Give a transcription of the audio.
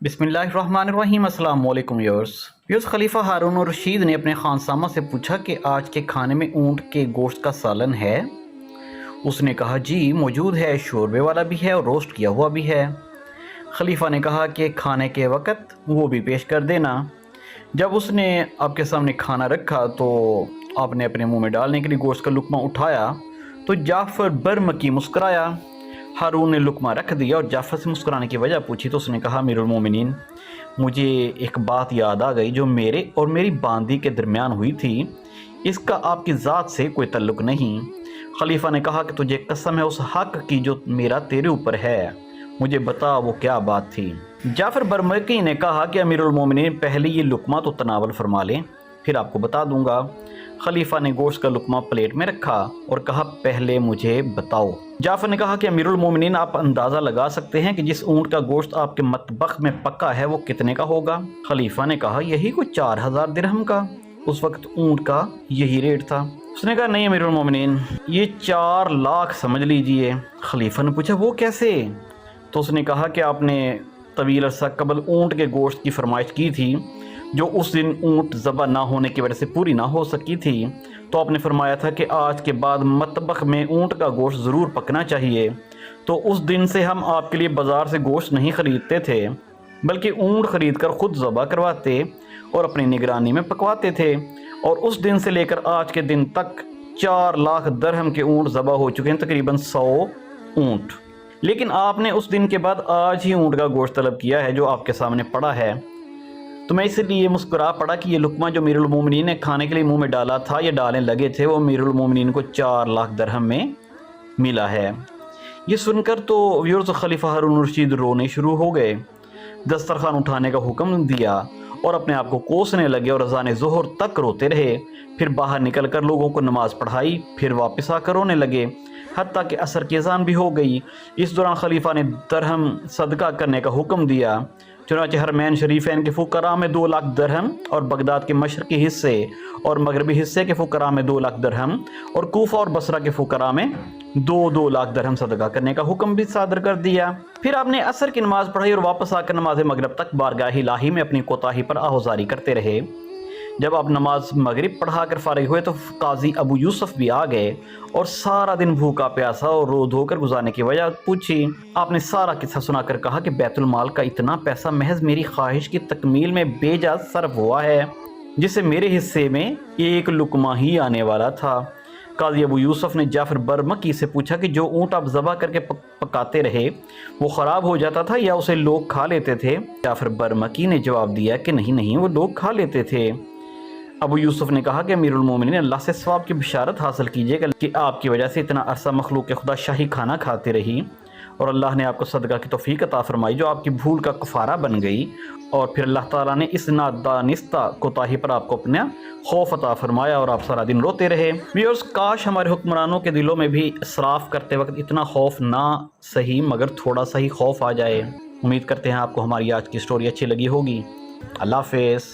बिस्मिल्लाहिर्रहमानिर्रहीम। अस्सलाम वालेकुम व्यूअर्स। खलीफा हारून और रशीद ने अपने खानसामा से पूछा कि आज के खाने में ऊँट के गोश्त का सालन है। उसने कहा जी मौजूद है, शोरबे वाला भी है और रोस्ट किया हुआ भी है। खलीफा ने कहा कि खाने के वक्त वो भी पेश कर देना। जब उसने आपके सामने खाना रखा तो आपने अपने मुंह में डालने के लिए गोश्त का लुकमा उठाया तो जाफ़र बरमकी मुस्कराया। हारून ने लुकमा रख दिया और जाफ़र से मुस्कुराने की वजह पूछी तो उसने कहा अमीरुल मोमिनीन, मुझे एक बात याद आ गई जो मेरे और मेरी बांदी के दरमियान हुई थी। इसका आपकी ज़ात से कोई तल्लुक़ नहीं। खलीफा ने कहा कि तुझे कसम है उस हक़ की जो मेरा तेरे ऊपर है, मुझे बता वो क्या बात थी। जाफ़र बरमकी ने कहा कि अमीरुल मोमिनीन, पहले ये लुकमा तो तनावल फरमा लें, फिर आपको बता दूंगा। खलीफा ने गोश्त का लुकमा प्लेट में रखा और कहा पहले मुझे बताओ। जाफ़र ने कहा कि अमीरुल मोमिनीन, आप अंदाज़ा लगा सकते हैं कि जिस ऊँट का गोश्त आपके मतबख में पका है वो कितने का होगा। खलीफा ने कहा यही कुछ 4000 दिरहम का। उस वक्त ऊँट का यही रेट था। उसने कहा नहीं अमीरुल मोमिनीन, ये 4 लाख समझ लीजिए। खलीफा ने पूछा वो कैसे? तो उसने कहा कि आपने तवील अरसा कबल ऊँट के गोश्त की फरमाइश की थी जो उस दिन ऊँट ज़बा ना होने की वजह से पूरी ना हो सकी थी, तो आपने फरमाया था कि आज के बाद मतबख में ऊँट का गोश्त ज़रूर पकना चाहिए। तो उस दिन से हम आपके लिए बाज़ार से गोश्त नहीं ख़रीदते थे, बल्कि ऊँट ख़रीद कर ख़ुद ज़बा करवाते और अपनी निगरानी में पकवाते थे। और उस दिन से लेकर आज के दिन तक 4 लाख दरहम के ऊँट ज़बा हो चुके हैं, तकरीबन 100 ऊँट। लेकिन आपने उस दिन के बाद आज ही ऊँट का गोश्त तलब किया है जो आपके सामने पड़ा है। तो मैं इसलिए मुस्कुरा पड़ा कि ये लुकमा जो अमीरुल मोमिनीन ने खाने के लिए मुंह में डाला था या डालने लगे थे वो अमीरुल मोमिनीन को 4 लाख दरहम में मिला है। ये सुनकर तो व्यूअर्स खलीफा हारून रशीद रोने शुरू हो गए, दस्तरखान उठाने का हुक्म दिया और अपने आप को कोसने लगे और अज़ान ज़ोहर तक रोते रहे। फिर बाहर निकल कर लोगों को नमाज़ पढ़ाई, फिर वापस आकर रोने लगे, हत्ता कि असर की अज़ान भी हो गई। इस दौरान खलीफा ने दरहम सदका करने का हुक्म दिया। चुनांचे हरमैन शरीफैन के फ़ुक़रा में 2 लाख दरहम और बगदाद के मशरक़ी हिस्से और मगरबी हिस्से के फ़ुक़रा में 2 लाख दरहम और कूफा और बसरा के फ़ुक़रा में 2-2 लाख दरहम सदका करने का हुक्म भी सादर कर दिया। फिर आपने असर की नमाज़ पढ़ाई और वापस आकर नमाज मगरिब तक बारगाह इलाही में अपनी कोताही पर आहुजारी करते रहे। जब आप नमाज मगरिब पढ़ा कर फारिग हुए तो काजी अबू यूसुफ भी आ गए और सारा दिन भूखा प्यासा और रो धोकर गुजारने की वजह पूछी। आपने सारा किस्सा सुनाकर कहा कि बैतुल माल का इतना पैसा महज मेरी ख्वाहिश की तकमील में बेजा सर्फ हुआ है, जिससे मेरे हिस्से में एक लुकमा ही आने वाला था। काजी अबू यूसुफ ने जाफ़र बरमकी से पूछा कि जो ऊँट आप ज़बा करके पकाते रहे वो ख़राब हो जाता था या उसे लोग खा लेते थे? जाफ़र बरमकी ने जवाब दिया कि नहीं नहीं, वो लोग खा लेते थे। अबू यूसुफ ने कहा कि अमीरुल मोमिनीन, अल्लाह से सवाब की बिशारत हासिल कीजिएगा कि आपकी वजह से इतना अरसा मखलूक खुदा शाही खाना खाती रही और अल्लाह ने आपको सदका की तौफीक अता फरमाई जो आपकी भूल का कफ़ारा बन गई। और फिर अल्लाह ताला ने इस नादानिस्ता कोताही पर आपको अपना खौफ अता फरमाया और आप सारा दिन रोते रहे। व्यूअर्स, काश हमारे हुक्मरानों के दिलों में भी इसराफ करते वक्त इतना खौफ ना सही मगर थोड़ा सा ही खौफ आ जाए। उम्मीद करते हैं आपको हमारी आज की स्टोरी अच्छी लगी होगी। अल्लाह हाफ़िज़।